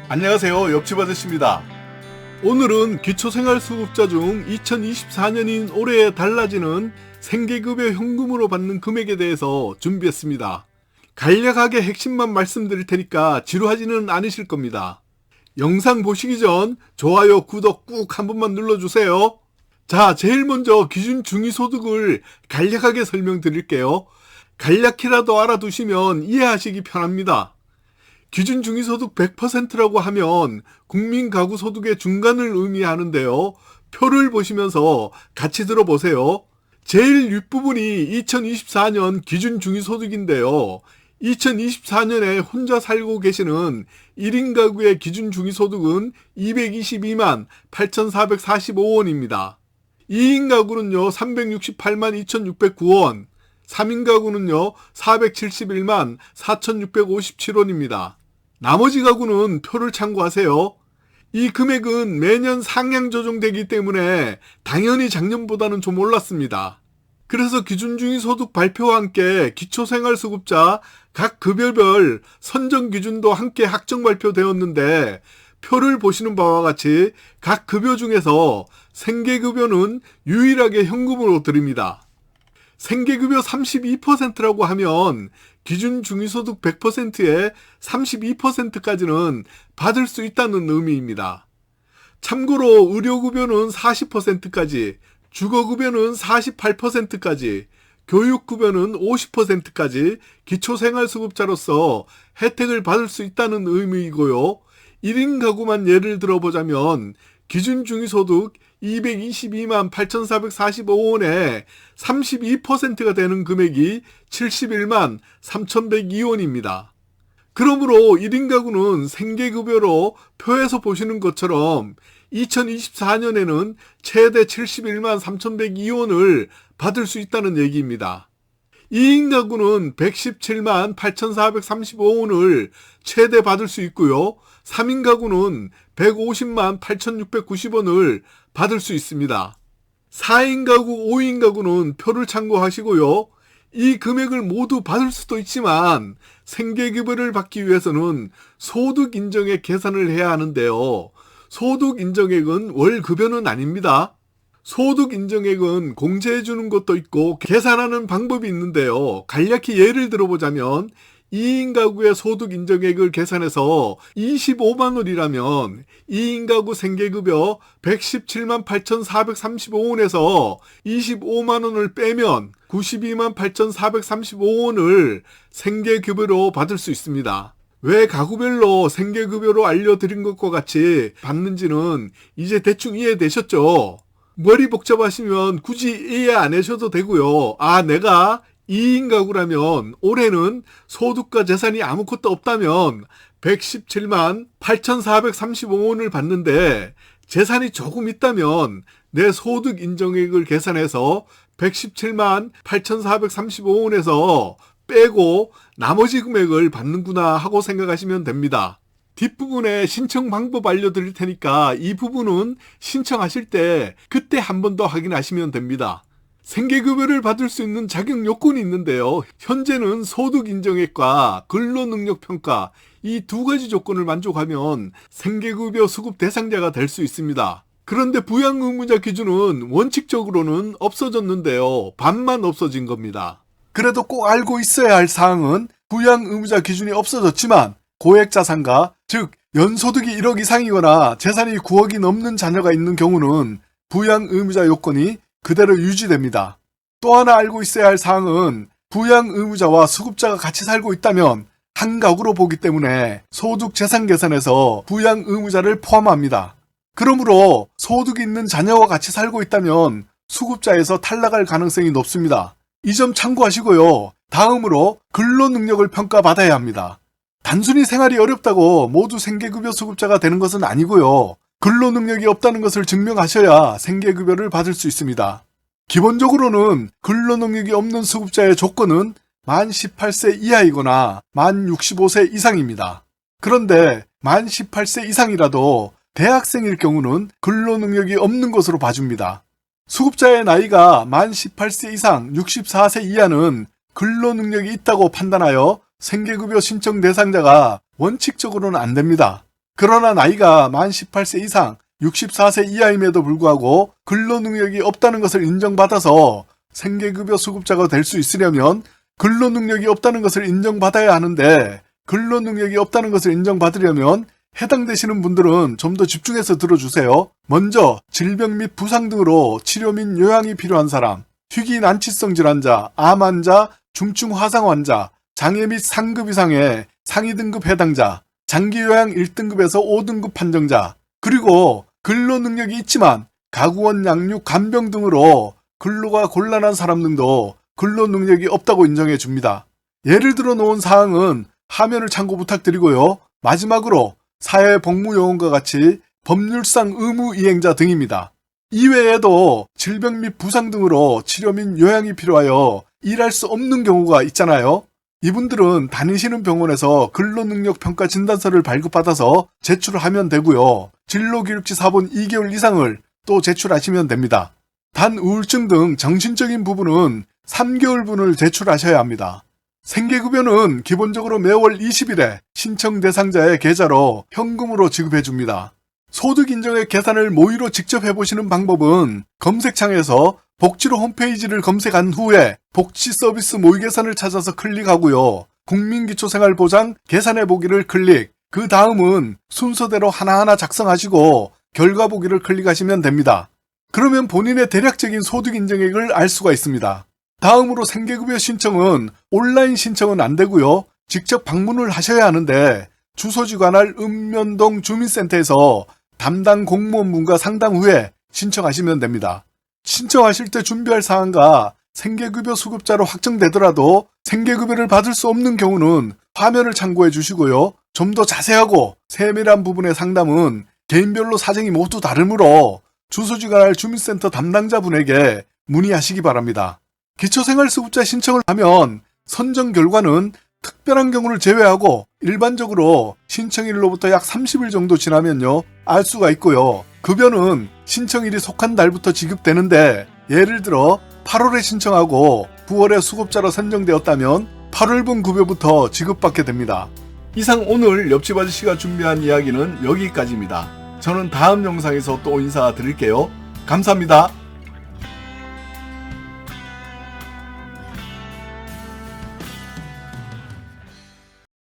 안녕하세요. 옆집 아저씨입니다. 오늘은 기초생활수급자 중 2024년인 올해 달라지는 생계급여 현금으로 받는 금액에 대해서 준비했습니다. 간략하게 핵심만 말씀드릴 테니까 지루하지는 않으실 겁니다. 영상 보시기 전 좋아요, 구독 꾹 한 번만 눌러주세요. 자, 제일 먼저 기준 중위소득을 간략하게 설명드릴게요. 간략히라도 알아두시면 이해하시기 편합니다. 기준 중위소득 100%라고 하면 국민가구소득의 중간을 의미하는데요. 표를 보시면서 같이 들어보세요. 제일 윗부분이 2024년 기준 중위소득인데요. 2024년에 혼자 살고 계시는 1인 가구의 기준 중위소득은 222만 8,445원입니다. 2인 가구는요 368만 2,609원, 3인 가구는요 471만 4,657원입니다. 나머지 가구는 표를 참고하세요. 이 금액은 매년 상향 조정되기 때문에 당연히 작년보다는 좀 올랐습니다. 그래서 기준중위소득 발표와 함께 기초생활수급자 각 급여별 선정 기준도 함께 확정 발표되었는데 표를 보시는 바와 같이 각 급여 중에서 생계급여는 유일하게 현금으로 드립니다. 생계급여 32%라고 하면 기준 중위소득 100%에 32%까지는 받을 수 있다는 의미입니다. 참고로 의료급여는 40%까지, 주거급여는 48%까지, 교육급여는 50%까지 기초생활수급자로서 혜택을 받을 수 있다는 의미이고요. 1인 가구만 예를 들어보자면 기준 중위소득 222만 8,445원에 32%가 되는 금액이 71만 3,102원입니다. 그러므로 1인 가구는 생계급여로 표에서 보시는 것처럼 2024년에는 최대 71만 3,102원을 받을 수 있다는 얘기입니다. 2인 가구는 117만 8,435원을 최대 받을 수 있고요. 3인 가구는 150만 8,690원을 받을 수 있습니다. 4인 가구, 5인 가구는 표를 참고하시고요. 이 금액을 모두 받을 수도 있지만 생계급여를 받기 위해서는 소득 인정액 계산을 해야 하는데요. 소득 인정액은 월급여는 아닙니다. 소득 인정액은 공제해 주는 것도 있고 계산하는 방법이 있는데요. 간략히 예를 들어보자면 2인 가구의 소득 인정액을 계산해서 25만 원이라면 2인 가구 생계급여 117만 8,435원에서 25만 원을 빼면 92만 8,435원을 생계급여로 받을 수 있습니다. 왜 가구별로 생계급여로 알려드린 것과 같이 받는지는 이제 대충 이해되셨죠? 머리 복잡하시면 굳이 이해 안 하셔도 되고요. 내가 2인 가구라면 올해는 소득과 재산이 아무것도 없다면 117만 8,435원을 받는데 재산이 조금 있다면 내 소득 인정액을 계산해서 117만 8,435원에서 빼고 나머지 금액을 받는구나 하고 생각하시면 됩니다. 뒷부분에 신청 방법 알려드릴 테니까 이 부분은 신청하실 때 그때 한 번 더 확인하시면 됩니다. 생계급여를 받을 수 있는 자격 요건이 있는데요. 현재는 소득 인정액과 근로능력평가 이 두 가지 조건을 만족하면 생계급여 수급 대상자가 될 수 있습니다. 그런데 부양의무자 기준은 원칙적으로는 없어졌는데요. 반만 없어진 겁니다. 그래도 꼭 알고 있어야 할 사항은 부양의무자 기준이 없어졌지만 고액자산가, 즉 연소득이 1억 이상이거나 재산이 9억이 넘는 자녀가 있는 경우는 부양의무자 요건이 그대로 유지됩니다. 또 하나 알고 있어야 할 사항은 부양의무자와 수급자가 같이 살고 있다면 한 가구로 보기 때문에 소득 재산 계산에서 부양의무자를 포함합니다. 그러므로 소득이 있는 자녀와 같이 살고 있다면 수급자에서 탈락할 가능성이 높습니다. 이 점 참고하시고요. 다음으로 근로능력을 평가받아야 합니다. 단순히 생활이 어렵다고 모두 생계급여 수급자가 되는 것은 아니고요. 근로능력이 없다는 것을 증명하셔야 생계급여를 받을 수 있습니다. 기본적으로는 근로능력이 없는 수급자의 조건은 만 18세 이하이거나 만 65세 이상입니다. 그런데 만 18세 이상이라도 대학생일 경우는 근로능력이 없는 것으로 봐줍니다. 수급자의 나이가 만 18세 이상 64세 이하는 근로능력이 있다고 판단하여 생계급여 신청 대상자가 원칙적으로는 안 됩니다. 그러나 나이가 만 18세 이상 64세 이하임에도 불구하고 근로능력이 없다는 것을 인정받아서 생계급여 수급자가 될 수 있으려면 근로능력이 없다는 것을 인정받아야 하는데, 근로능력이 없다는 것을 인정받으려면 해당되시는 분들은 좀 더 집중해서 들어주세요. 먼저 질병 및 부상 등으로 치료 및 요양이 필요한 사람, 희귀 난치성 질환자, 암 환자, 중증 화상 환자, 장애 및 상급 이상의 상위 등급 해당자, 장기 요양 1등급에서 5등급 판정자, 그리고 근로능력이 있지만 가구원 양육, 간병 등으로 근로가 곤란한 사람 등도 근로능력이 없다고 인정해 줍니다. 예를 들어 놓은 사항은 화면을 참고 부탁드리고요. 마지막으로 사회복무요원과 같이 법률상 의무 이행자 등입니다. 이외에도 질병 및 부상 등으로 치료 및 요양이 필요하여 일할 수 없는 경우가 있잖아요. 이분들은 다니시는 병원에서 근로능력 평가 진단서를 발급받아서 제출하면 되고요. 진로기록지 사본 2개월 이상을 또 제출하시면 됩니다. 단 우울증 등 정신적인 부분은 3개월분을 제출하셔야 합니다. 생계급여는 기본적으로 매월 20일에 신청 대상자의 계좌로 현금으로 지급해줍니다. 소득인정액 계산을 모의로 직접 해보시는 방법은 검색창에서 복지로 홈페이지를 검색한 후에 복지서비스 모의 계산을 찾아서 클릭하고요. 국민기초생활보장 계산해보기를 클릭, 그 다음은 순서대로 하나하나 작성하시고 결과 보기를 클릭하시면 됩니다. 그러면 본인의 대략적인 소득인정액을 알 수가 있습니다. 다음으로 생계급여 신청은 온라인 신청은 안 되고요. 직접 방문을 하셔야 하는데 주소지 관할 읍면동 주민센터에서 담당 공무원분과 상담 후에 신청하시면 됩니다. 신청하실 때 준비할 사항과 생계급여 수급자로 확정되더라도 생계급여를 받을 수 없는 경우는 화면을 참고해 주시고요. 좀 더 자세하고 세밀한 부분의 상담은 개인별로 사정이 모두 다르므로 주소지 관할 주민센터 담당자분에게 문의하시기 바랍니다. 기초생활수급자 신청을 하면 선정 결과는 특별한 경우를 제외하고 일반적으로 신청일로부터 약 30일 정도 지나면요 알 수가 있고요. 급여는 신청일이 속한 날부터 지급되는데, 예를 들어 8월에 신청하고 9월에 수급자로 선정되었다면 8월분 급여부터 지급받게 됩니다. 이상 오늘 옆집 아저씨가 준비한 이야기는 여기까지입니다. 저는 다음 영상에서 또 인사드릴게요. 감사합니다.